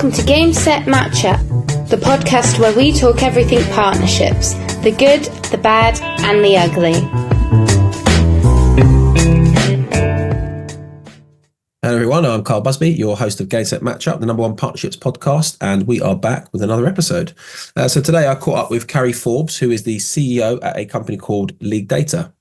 Welcome to Game Set Matchup, the podcast where we talk everything partnerships, the good, the bad, and the ugly. Hello everyone, I'm Carl Busby, your host of Game Set Matchup, the number one partnerships podcast, and we are back with another episode. So today I caught up with Carrie Forbes, who is the CEO at a company called League Data.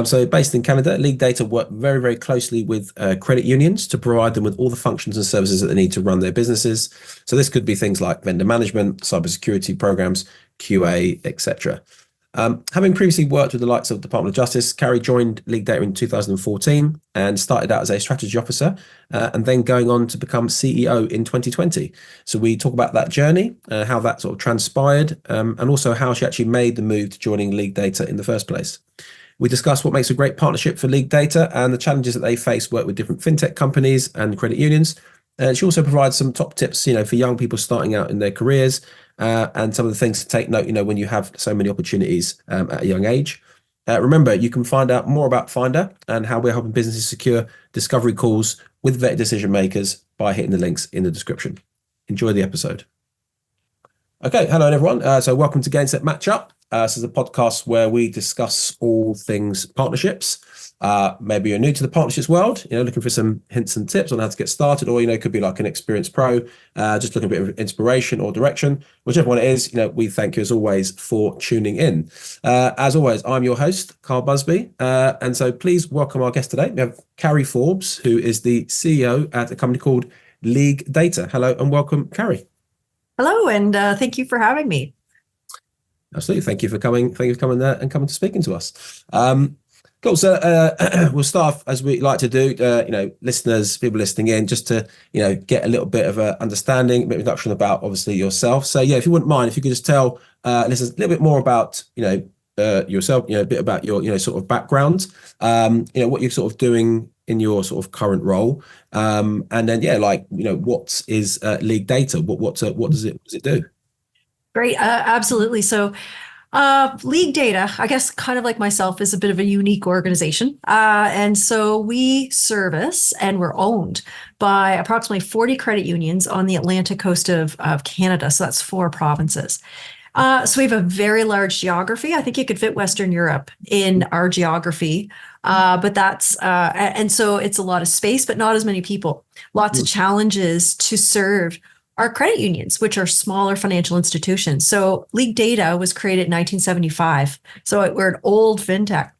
So based in Canada, League Data work very, very closely with credit unions to provide them with all the functions and services that they need to run their businesses. So this could be things like vendor management, cybersecurity programs, QA, etc. Having previously worked with the likes of the Department of Justice, Carrie joined League Data in 2014 and started out as a strategy officer and then going on to become CEO in 2020. So we talk about that journey, how that sort of transpired, and also how she actually made the move to joining League Data in the first place. We discuss what makes a great partnership for League Data and the challenges that they face work with different fintech companies and credit unions. She also provides some top tips, for young people starting out in their careers and some of the things to take note, when you have so many opportunities at a young age. Remember, you can find out more about Finder and how we're helping businesses secure discovery calls with vetted decision makers by hitting the links in the description. Enjoy the episode. Okay, hello everyone. So welcome to Game Set Matchup. This is a podcast where we discuss all things partnerships. Maybe you're new to the partnerships world, looking for some hints and tips on how to get started, or, it could be like an experienced pro, just looking for a bit of inspiration or direction. Whichever one it is, we thank you as always for tuning in. As always, I'm your host, Carl Busby. And so please welcome our guest today. We have Carrie Forbes, who is the CEO at a company called League Data. Hello and welcome, Carrie. Hello, and thank you for having me. Absolutely. Thank you for coming. Thank you for coming there and coming to speaking to us. Cool. So we'll start off, as we like to do, listeners, people listening in, just to, get a little bit of a understanding, a bit of introduction about obviously yourself. So yeah, if you wouldn't mind, if you could just tell listeners a little bit more about, yourself, a bit about your, sort of background, what you're sort of doing in your sort of current role. And then, what is League Data? What does it do? Great. Absolutely. So League Data, I guess kind of like myself, is a bit of a unique organization. And so we service and we're owned by approximately 40 credit unions on the Atlantic coast of Canada. So that's 4 provinces. So we have a very large geography. I think you could fit Western Europe in our geography. But that's, and so it's a lot of space, but not as many people. Lots of challenges to serve our credit unions, which are smaller financial institutions. So League Data was created in 1975. So we're an old fintech.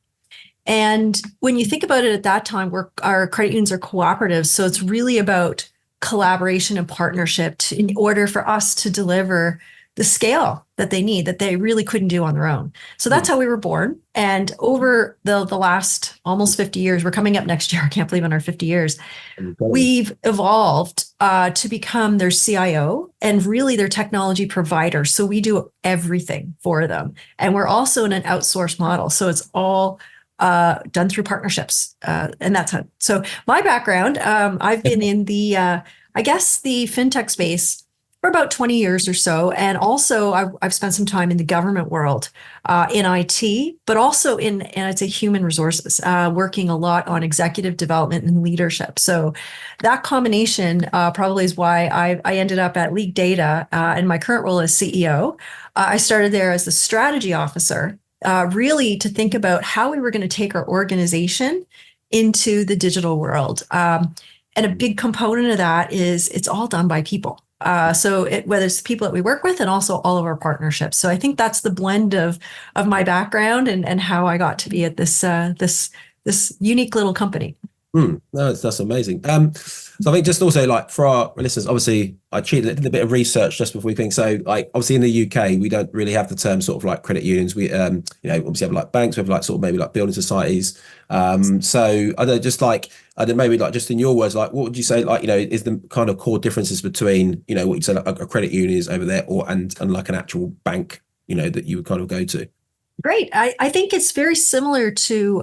And when you think about it at that time, our credit unions are cooperatives. So it's really about collaboration and partnership in order for us to deliver the scale that they need, that they really couldn't do on their own. So that's how we were born. And over the last almost 50 years, we're coming up next year, I can't believe in our 50 years, we've evolved to become their CIO and really their technology provider. So we do everything for them. And we're also in an outsourced model. So it's all done through partnerships. And that's how. So my background, I've been in the fintech space for about 20 years or so. And also I've spent some time in the government world, in IT, but also in human resources, working a lot on executive development and leadership. So that combination probably is why I ended up at League Data in my current role as CEO. I started there as the strategy officer, really to think about how we were going to take our organization into the digital world. And a big component of that is it's all done by people. So whether it's people that we work with and also all of our partnerships. So I think that's the blend of my background and how I got to be at this unique little company. No, that's amazing. So I think just also for our listeners, obviously I did a bit of research just before we think. So obviously in the UK, we don't really have the term sort of credit unions. We obviously have banks, we have maybe building societies. So I don't maybe just in your words, what would you say is the kind of core differences between what you'd say a credit union is over there and like an actual bank that you would kind of go to? Great. I think it's very similar to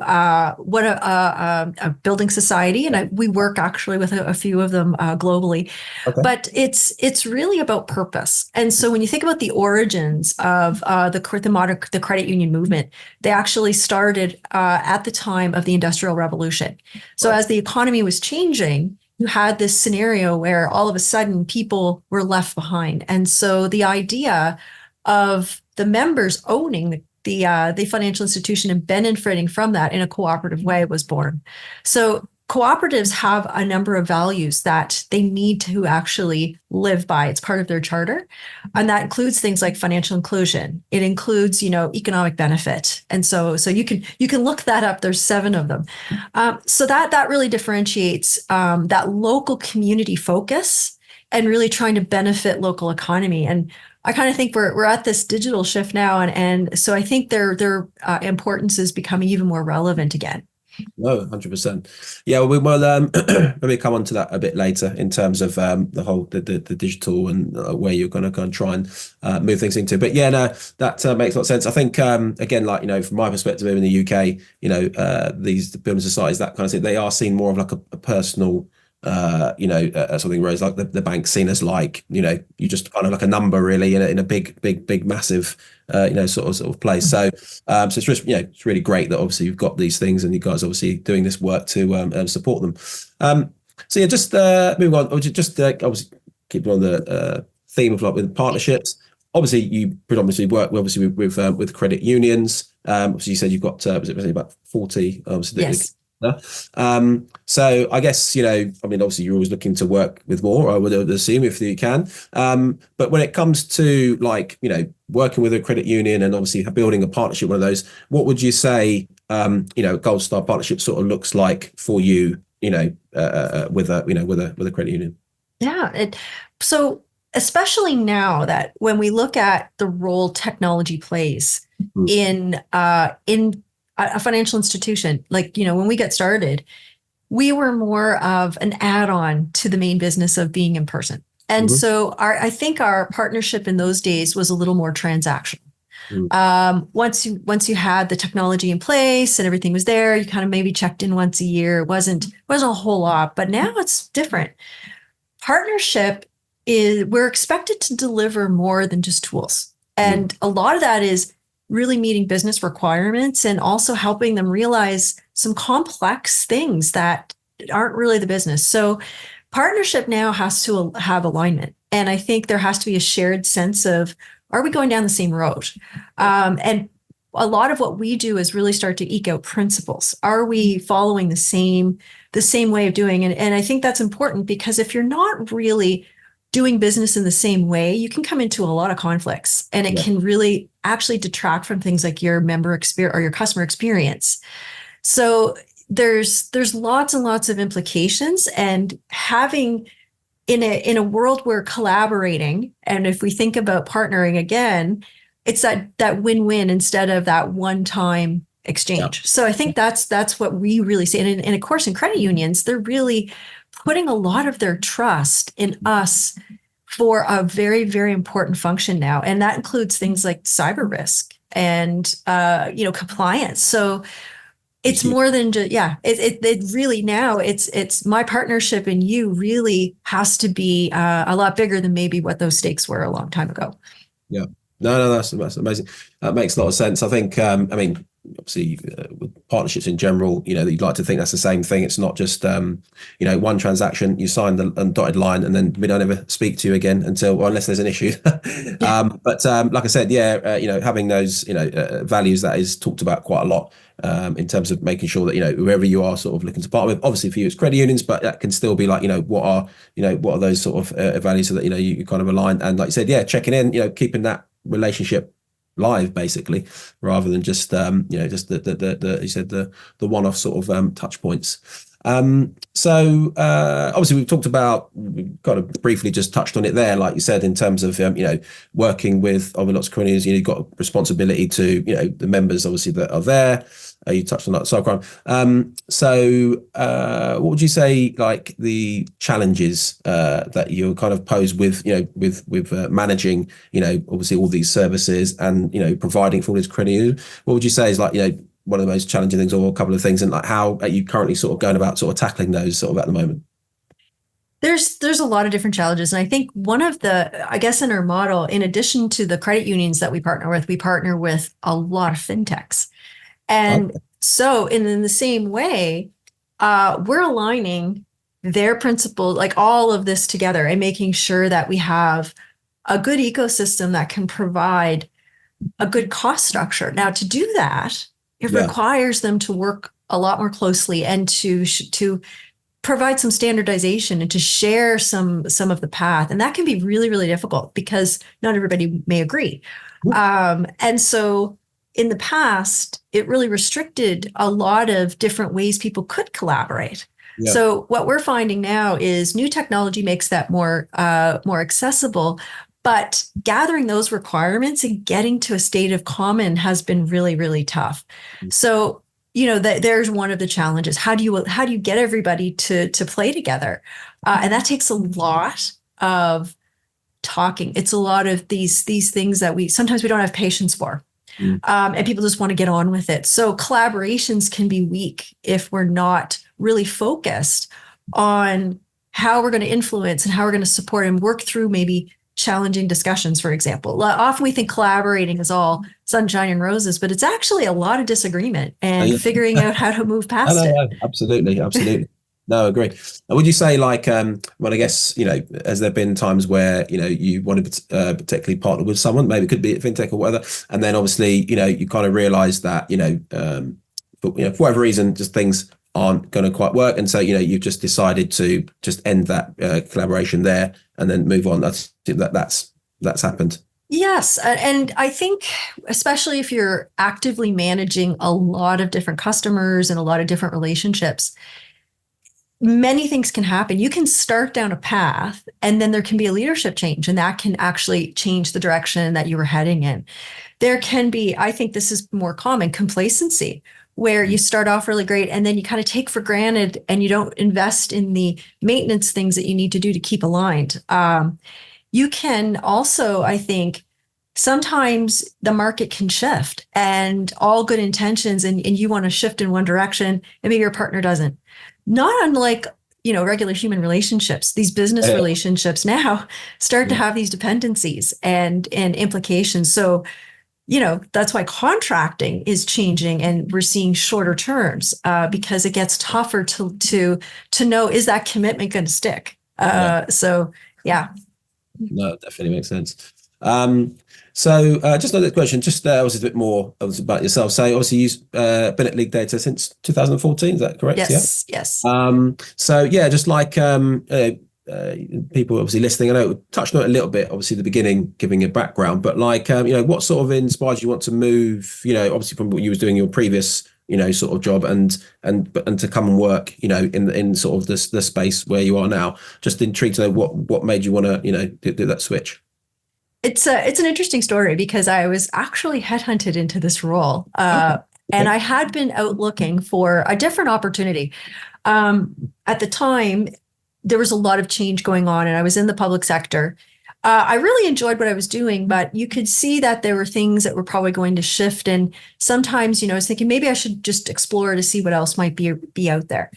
what a building society, and we work actually with a few of them globally. Okay. But it's really about purpose. And so when you think about the origins of the credit union movement, they actually started at the time of the Industrial Revolution. So as the economy was changing, you had this scenario where all of a sudden people were left behind. And so the idea of the members owning the financial institution and benefiting from that in a cooperative way was born. So cooperatives have a number of values that they need to actually live by. It's part of their charter. And that includes things like financial inclusion. It includes, economic benefit. And so you can look that up. There's 7 of them. So that really differentiates that local community focus and really trying to benefit local economy. And I kind of think we're at this digital shift now. And so I think their importance is becoming even more relevant again. No, 100%. Yeah, well, we will maybe come on to that a bit later in terms of the whole the digital and where you're going to go and try and move things into. But yeah, no, that makes a lot of sense. I think again, like from my perspective in the UK, these building societies, that kind of thing, they are seen more of like a personal. Something, whereas like the bank's seen as like you just kind of like a number really in a big massive sort of place. So so it's just it's really great that obviously you've got these things and you guys obviously doing this work to support them. So yeah, just moving on, obviously keeping on the theme of like with partnerships. Obviously, you predominantly work obviously with credit unions. Obviously, you said you've got was it about 40? Obviously, yes. So I guess obviously you're always looking to work with more, I would assume, if you can. But when it comes to like working with a credit union and obviously building a partnership, one of those, what would you say Gold Star partnership sort of looks like for you with a credit union? Yeah. So especially now that when we look at the role technology plays in a financial institution, like, when we get started, we were more of an add-on to the main business of being in person. And so I think our partnership in those days was a little more transactional. Once you had the technology in place and everything was there, you kind of maybe checked in once a year. It wasn't a whole lot, but now it's different. Partnership we're expected to deliver more than just tools. And a lot of that is really meeting business requirements and also helping them realize some complex things that aren't really the business. So partnership now has to have alignment. And I think there has to be a shared sense of, are we going down the same road? And a lot of what we do is really start to eke out principles. Are we following the same way of doing it? And I think that's important because if you're not really doing business in the same way, you can come into a lot of conflicts and it can really actually detract from things like your member experience or your customer experience. So there's lots and lots of implications, and having in a world where collaborating, and if we think about partnering again, it's that win-win instead of that one-time exchange. So I think that's what we really see. And of course, in credit unions, they're really putting a lot of their trust in us for a very, very important function now. And that includes things like cyber risk and, compliance. So it's more than just, it really now it's my partnership and you really has to be a lot bigger than maybe what those stakes were a long time ago. Yeah. No, that's amazing. That makes a lot of sense. I think, obviously with partnerships in general, you'd like to think that's the same thing. It's not just, one transaction, you sign the dotted line and then we don't ever speak to you again unless there's an issue. But like I said, having those, values, that is talked about quite a lot in terms of making sure that, whoever you are sort of looking to partner with, obviously for you it's credit unions, but that can still be like, what are those sort of values so that, you kind of align. And like you said, checking in, keeping that relationship live basically, rather than just just the you said the one-off sort of touch points. So obviously we've kind of briefly just touched on it there, like you said, in terms of working with lots of credit unions, you've got responsibility to the members obviously that are there. You touched on that cybercrime. So what would you say like the challenges that you kind of pose with with managing obviously all these services and providing for all these credit unions? What would you say is like one of the most challenging things, or a couple of things, and like how are you currently sort of going about sort of tackling those sort of at the moment? There's a lot of different challenges. And I think one of the, I guess in our model, in addition to the credit unions that we partner with a lot of fintechs. And so in the same way, we're aligning their principles, like all of this together, and making sure that we have a good ecosystem that can provide a good cost structure. Now, to do that, it Yeah. requires them to work a lot more closely and to provide some standardization and to share some of the path. And that can be really, really difficult because not everybody may agree. And so in the past, it really restricted a lot of different ways people could collaborate. Yeah. So what we're finding now is new technology makes that more accessible, but gathering those requirements and getting to a state of common has been really, really tough. So, there's one of the challenges. How do you get everybody to play together? And that takes a lot of talking. It's a lot of these things that sometimes we don't have patience for. And people just want to get on with it. So collaborations can be weak if we're not really focused on how we're going to influence and how we're going to support and work through maybe challenging discussions, for example. Often we think collaborating is all sunshine and roses, but it's actually a lot of disagreement and figuring out how to move past it. No, absolutely. No, I agree. And would you say well, I guess, has there been times where, you wanted to particularly partner with someone, maybe it could be at fintech or whatever, and then obviously, you kind of realize that, for whatever reason, just things aren't going to quite work. And so, you've just decided to just end that collaboration there and then move on. That's happened. Yes. And I think, especially if you're actively managing a lot of different customers and a lot of different relationships, many things can happen. You can start down a path and then there can be a leadership change, and that can actually change the direction that you were heading in. There can be, I think this is more common, complacency, where you start off really great and then you kind of take for granted and you don't invest in the maintenance things that you need to do to keep aligned. You can also, I think, sometimes the market can shift and all good intentions and you want to shift in one direction and maybe your partner doesn't. Not unlike, regular human relationships. These business relationships now start to have these dependencies and implications. So, that's why contracting is changing and we're seeing shorter terms because it gets tougher to know, is that commitment going to stick? So, yeah. No, it definitely makes sense. So just another question, just was a bit more about yourself. So obviously you've been at League Data since 2014, is that correct? Yes, yeah? Yes. So yeah, just like people obviously listening, I know we touched on it a little bit, obviously at the beginning, giving a background, but what sort of inspired you want to move, obviously from what you was doing in your previous, sort of job and to come and work, in sort of the space where you are now. Just intrigued to know what made you want to, do that switch. It's an interesting story because I was actually headhunted into this role, and I had been out looking for a different opportunity. At the time, there was a lot of change going on, and I was in the public sector. I really enjoyed what I was doing, but you could see that there were things that were probably going to shift. And sometimes, I was thinking maybe I should just explore to see what else might be out there.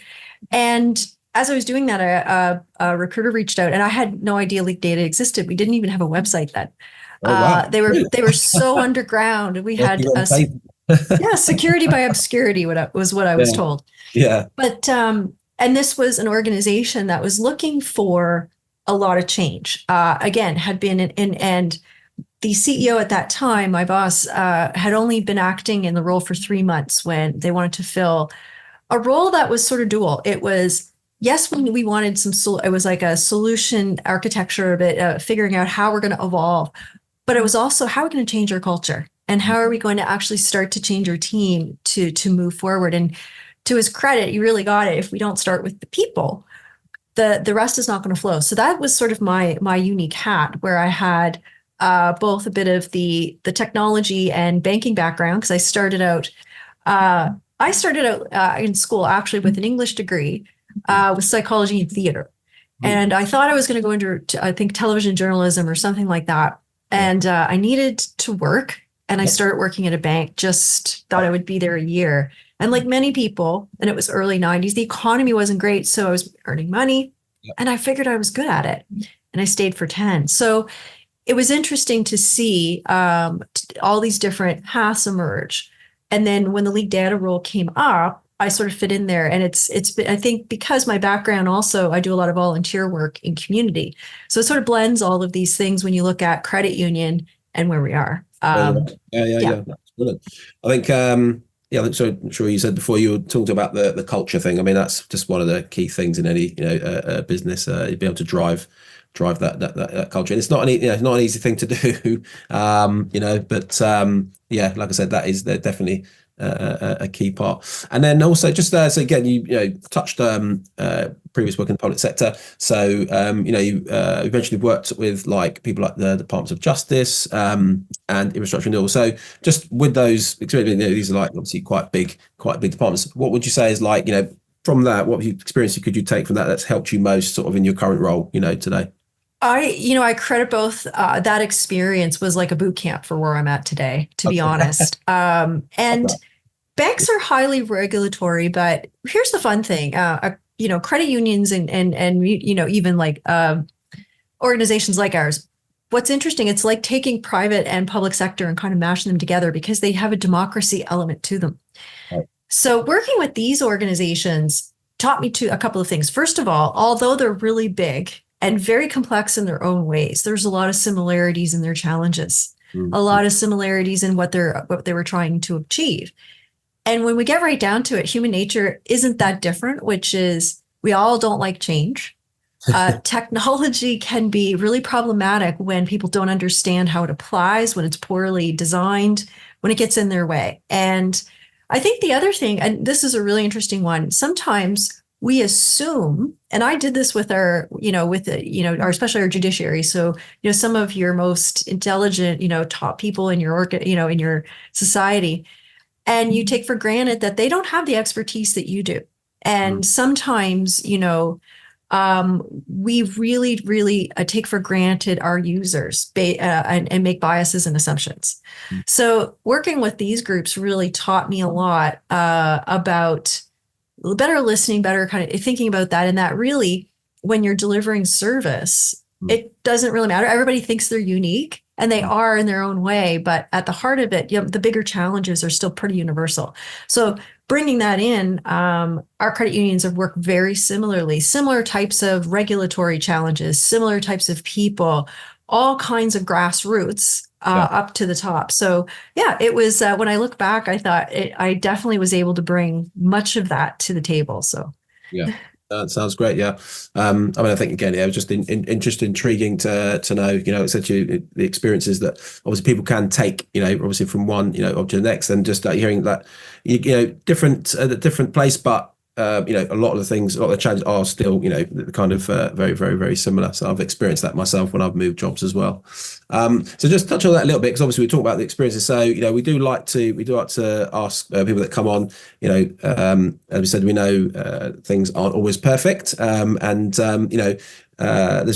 And as I was doing that, a recruiter reached out, and I had no idea League Data existed. We didn't even have a website then. Oh, wow. They were so underground. We had security by obscurity. Was what I was told. Yeah. But and this was an organization that was looking for a lot of change. Again, had been and the CEO at that time, my boss, had only been acting in the role for 3 months when they wanted to fill a role that was sort of dual. It was, yes, when we wanted it was like a solution architecture of it, figuring out how we're going to evolve, but it was also how we're going to change our culture and how are we going to actually start to change our team to move forward. And to his credit, he really got it. If we don't start with the people, the rest is not going to flow. So that was sort of my unique hat, where I had both a bit of the technology and banking background, because I started out in school actually with an English degree, with psychology and theater. And I thought I was going to go into, I think, television journalism or something like that. And I needed to work, and I started working at a bank, just thought I would be there a year. And like many people, and it was early 90s, the economy wasn't great. So I was earning money and I figured I was good at it. And I stayed for 10. So it was interesting to see all these different paths emerge. And then when the League Data role came up, I sort of fit in there. And it's been, I think because my background also, I do a lot of volunteer work in community. So it sort of blends all of these things when you look at credit union and where we are. Yeah. That's brilliant. I think, yeah, I'm sure you said before you were talking about the culture thing. I mean, that's just one of the key things in any, business. You'd be able to drive that culture. And it's not it's not an easy thing to do, but yeah, like I said, they're definitely a key part. And then also just so again, you touched previous work in the public sector. So you eventually worked with like people like the Departments of Justice and infrastructure renewal. So just with those experiences, these are like obviously quite big departments. What would you say is like from that, what experience could you take from that that's helped you most sort of in your current role today? I credit both. That experience was like a boot camp for where I'm at today, to be honest. And banks are highly regulatory, but here's the fun thing. Credit unions and even like organizations like ours. What's interesting, it's like taking private and public sector and kind of mashing them together because they have a democracy element to them. Right. So working with these organizations taught me a couple of things. First of all, although they're really big and very complex in their own ways, there's a lot of similarities in their challenges, a lot of similarities in what they were trying to achieve. And when we get right down to it, human nature isn't that different, which is we all don't like change. Technology can be really problematic when people don't understand how it applies, when it's poorly designed, when it gets in their way. And I think the other thing, and this is a really interesting one, sometimes we assume, and I did this with especially our judiciary. So, some of your most intelligent, top people in your in your society, and you take for granted that they don't have the expertise that you do. And sometimes, we really, really take for granted our users and make biases and assumptions. So working with these groups really taught me a lot about better listening, better kind of thinking about that. And that really, when you're delivering service, it doesn't really matter. Everybody thinks they're unique. And they are in their own way, but at the heart of it, the bigger challenges are still pretty universal. So bringing that in, our credit unions have worked very similarly, similar types of regulatory challenges, similar types of people, all kinds of grassroots up to the top. So yeah, it was, when I look back, I thought I definitely was able to bring much of that to the table. So yeah. That sounds great. Yeah. I mean, I think again, it was just intriguing to know, essentially the experiences that obviously people can take, obviously from one, up to the next, and just hearing that, different place, but a lot of the things, a lot of the challenges are still, kind of very, very, very similar. So I've experienced that myself when I've moved jobs as well. So just touch on that a little bit, because obviously we talk about the experiences. So, we do like to ask people that come on, as we said, we know things aren't always perfect. There's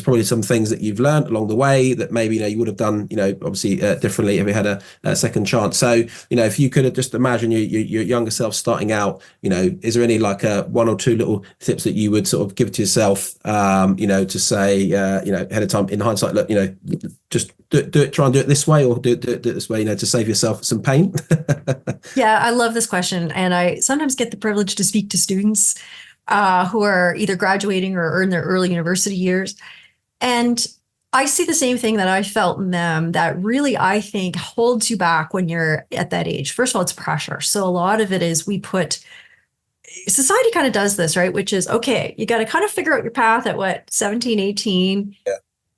probably some things that you've learned along the way that maybe you would have done obviously differently if you had a second chance. So if you could just imagine your younger self starting out, is there any like one or two little tips that you would sort of give to yourself, to say ahead of time in hindsight, look, just do it, try and do it this way, or do it this way, to save yourself some pain? Yeah, I love this question, and I sometimes get the privilege to speak to students who are either graduating or in their early university years. And I see the same thing that I felt in them that really, I think, holds you back when you're at that age. First of all, it's pressure. So a lot of it is society kind of does this, right? Which is, okay, you got to kind of figure out your path at 17, 18. Yeah.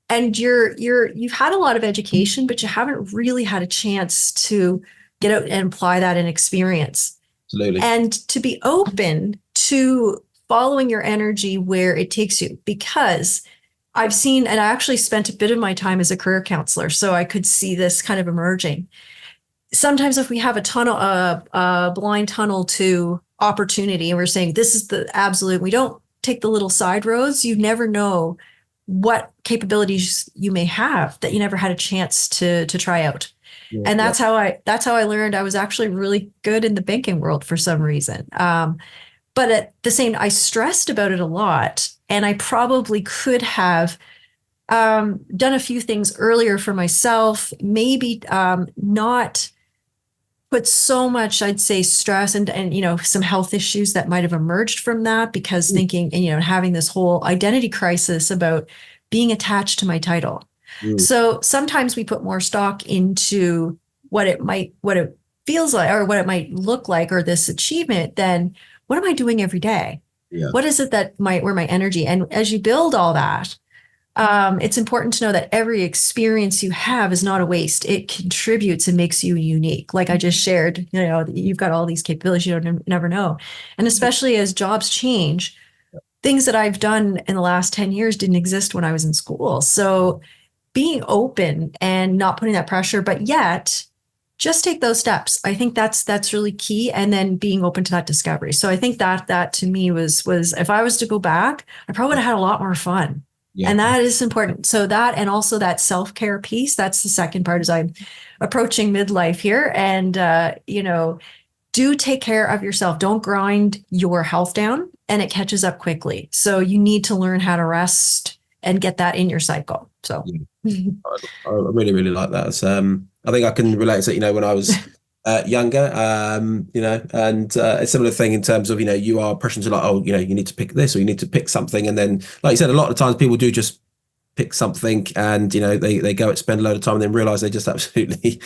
And you've had a lot of education, but you haven't really had a chance to get out and apply that in experience. Absolutely. And to be open to following your energy where it takes you, because I've seen, and I actually spent a bit of my time as a career counselor, so I could see this kind of emerging. Sometimes if we have a blind tunnel to opportunity, and we're saying this is the absolute, we don't take the little side roads, you never know what capabilities you may have that you never had a chance to try out. Yeah, and that's how I learned I was actually really good in the banking world for some reason. But at the same, I stressed about it a lot, and I probably could have done a few things earlier for myself, maybe not put so much, I'd say, stress and some health issues that might have emerged from that because thinking and having this whole identity crisis about being attached to my title. So sometimes we put more stock into what it feels like or what it might look like or this achievement than what am I doing every day? Yeah. What is it where my energy? And as you build all that, it's important to know that every experience you have is not a waste. It contributes and makes you unique. Like I just shared, you've got all these capabilities you don't never know. And especially as jobs change, things that I've done in the last 10 years didn't exist when I was in school. So being open and not putting that pressure, but yet just take those steps. I think that's really key. And then being open to that discovery. So I think that to me was if I was to go back, I probably would have had a lot more fun. Yeah. And that is important. So that, and also that self-care piece, that's the second part as I'm approaching midlife here. And, do take care of yourself. Don't grind your health down and it catches up quickly. So you need to learn how to rest and get that in your cycle. So I really, really like that. It's, I think I can relate to it, when I was younger, and a similar thing in terms of, you are pressured to like, you need to pick this or you need to pick something. And then, like you said, a lot of times people do just pick something and, they go and spend a load of time and then realize they just absolutely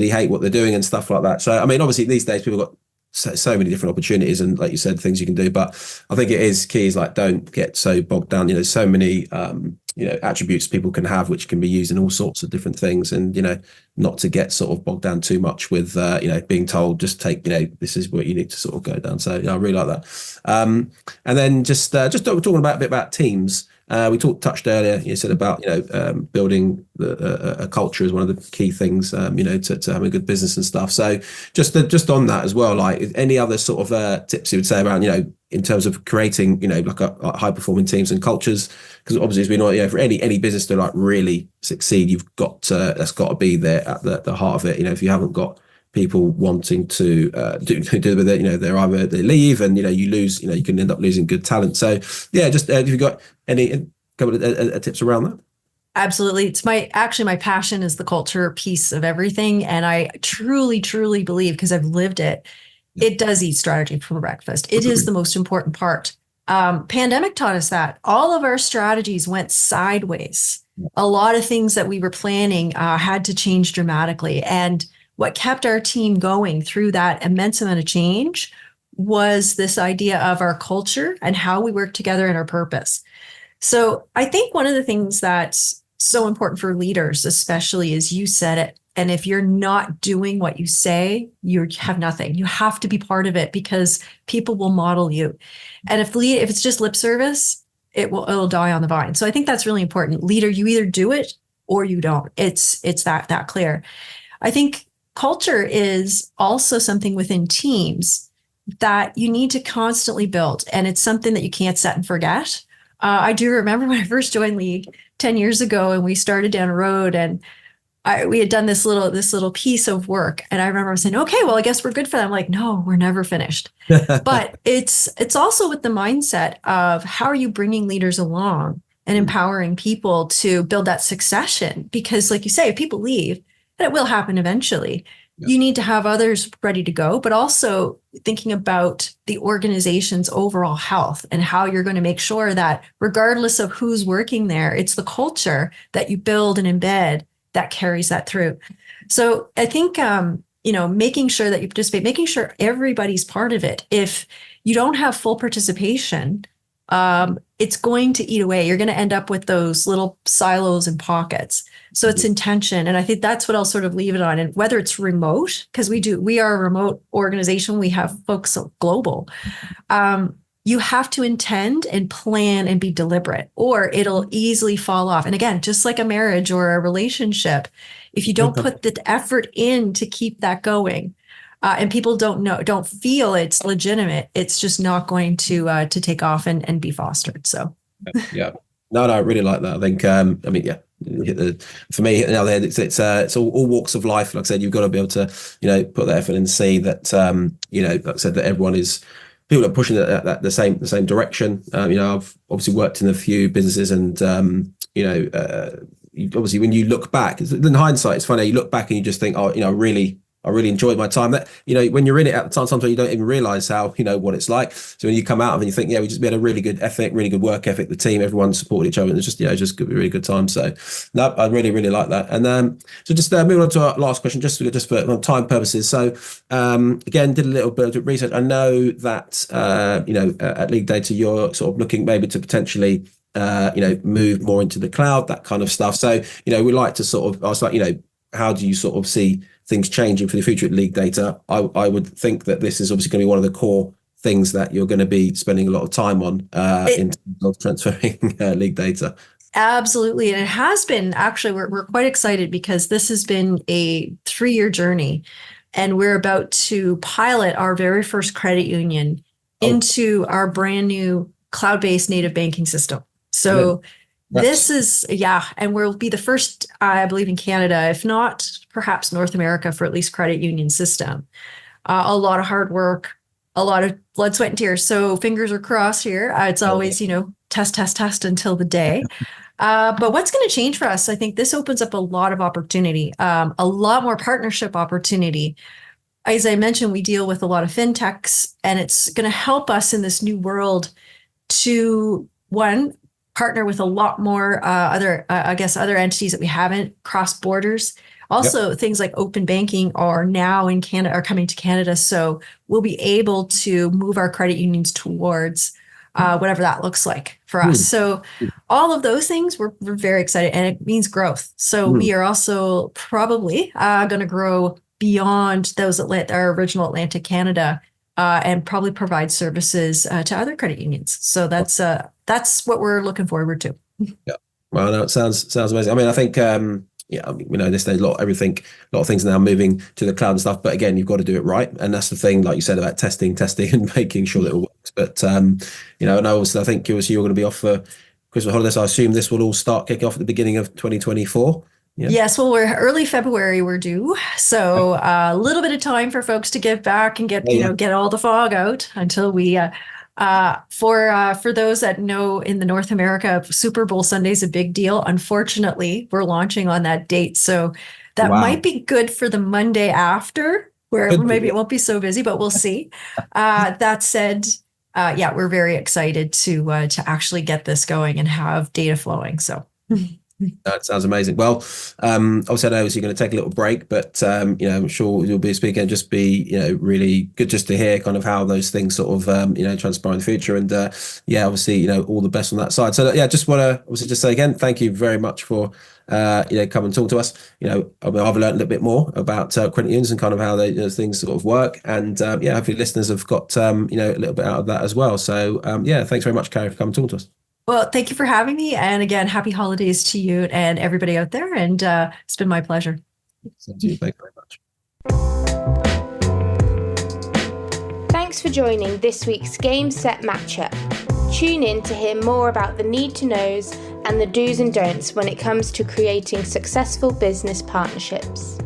hate what they're doing and stuff like that. So, I mean, obviously these days people got so many different opportunities and like you said, things you can do, but I think it is key is like, don't get so bogged down, so many, attributes people can have, which can be used in all sorts of different things and, not to get sort of bogged down too much with, being told, just take, this is what you need to sort of go down. So I really like that. And then just talking about a bit about teams. We touched earlier, you said about, building a culture is one of the key things, to have a good business and stuff. So just on that as well, like any other sort of tips you would say around, in terms of creating, like a high performing teams and cultures, because obviously as we know, for any business to like really succeed, you've got to, that's got to be there at the heart of it. If you haven't got people wanting to do with it, they leave and, you lose, you can end up losing good talent. So yeah, just if you've got any couple of tips around that. Absolutely. It's my passion is the culture piece of everything. And I truly, truly believe, because I've lived it, it does eat strategy for breakfast. It is the most important part. Pandemic taught us that all of our strategies went sideways. A lot of things that we were planning had to change dramatically. And what kept our team going through that immense amount of change was this idea of our culture and how we work together and our purpose. So I think one of the things that's so important for leaders, especially, is you said it. And if you're not doing what you say, you have nothing. You have to be part of it because people will model you. And if it's just lip service, it'll die on the vine. So I think that's really important. Leader, you either do it or you don't. It's that clear. I think culture is also something within teams that you need to constantly build. And it's something that you can't set and forget. I do remember when I first joined League 10 years ago and we started down a road and we had done this little piece of work. And I remember saying, okay, well, I guess we're good for that. I'm like, no, we're never finished. But it's also with the mindset of how are you bringing leaders along and empowering people to build that succession? Because like you say, if people leave, and it will happen eventually, you need to have others ready to go, but also thinking about the organization's overall health and how you're going to make sure that regardless of who's working there, it's the culture that you build and embed that carries that through. So I think, making sure that you participate, making sure everybody's part of it. If you don't have full participation, it's going to eat away. You're going to end up with those little silos and pockets. So it's intention. And I think that's what I'll sort of leave it on. And whether it's remote, because we are a remote organization, we have folks global. You have to intend and plan and be deliberate, or it'll easily fall off. And again, just like a marriage or a relationship, if you don't put the effort in to keep that going, and people don't feel it's legitimate, it's just not going to take off and be fostered. So, yeah, no, I really like that. I think, for me, it's all walks of life. Like I said, you've got to be able to, put the effort in and see that, like I said, that everyone is. People are pushing that the same direction. I've obviously worked in a few businesses, and obviously when you look back, in hindsight, it's funny. You look back and you just think, really I really enjoyed my time. That, when you're in it at the time, sometimes you don't even realize how, what it's like. So when you come out of it, you think, yeah, we had a really good ethic, really good work ethic. The team, everyone supported each other. And it's just, just a really good time. So no, I really, really like that. And so just moving on to our last question, just for time purposes. So again, did a little bit of research. I know that, at League Data, you're sort of looking maybe to potentially move more into the cloud, that kind of stuff. So, we like to sort of ask, like, how do you sort of see things changing for the future at League Data? I would think that this is obviously going to be one of the core things that you're going to be spending a lot of time on in terms of transferring League Data. Absolutely. And it has been, actually, we're quite excited because this has been a 3-year journey, and we're about to pilot our very first credit union into our brand new cloud-based native banking system. So this is, and we'll be the first, I believe, in Canada, if not perhaps North America, for at least credit union system. A lot of hard work, a lot of blood, sweat, and tears. So fingers are crossed here. It's always, test until the day. But what's going to change for us? I think this opens up a lot of opportunity, a lot more partnership opportunity. As I mentioned, we deal with a lot of fintechs, and it's going to help us in this new world to, one, partner with a lot more other entities that we haven't cross borders. Also, things like open banking are now in Canada, are coming to Canada. So we'll be able to move our credit unions towards whatever that looks like for us. So all of those things, we're very excited, and it means growth. So we are also probably going to grow beyond those our original Atlantic Canada, and probably provide services to other credit unions. So that's what we're looking forward to. Yeah. Well, no, it sounds amazing. I mean, I think, this day, a lot of things are now moving to the cloud and stuff. But again, you've got to do it right. And that's the thing, like you said, about testing and making sure that it works. But, and obviously, I think you're going to be off for Christmas holidays. I assume this will all start kicking off at the beginning of 2024. Yeah. Yes, well, we're early February, we're due. So a little bit of time for folks to give back and get all the fog out until we, for those that know, in the North America, Super Bowl Sunday is a big deal. Unfortunately, we're launching on that date. So that might be good for the Monday after, where maybe it won't be so busy, but we'll see. That said, we're very excited to actually get this going and have data flowing. So. That sounds amazing. Well, obviously, I know you're going to take a little break, but I'm sure you'll be speaking. It'll just be really good just to hear kind of how those things sort of transpire in the future. And obviously, all the best on that side. So just want to obviously just say again, thank you very much for come and talk to us. I've learned a little bit more about credit unions and kind of how those things sort of work. And hopefully listeners have got a little bit out of that as well. So thanks very much, Carrie, for coming and talk to us. Well, thank you for having me. And again, happy holidays to you and everybody out there. And it's been my pleasure. Thank you very much. Thanks for joining this week's Game Set Matchup. Tune in to hear more about the need to knows and the do's and don'ts when it comes to creating successful business partnerships.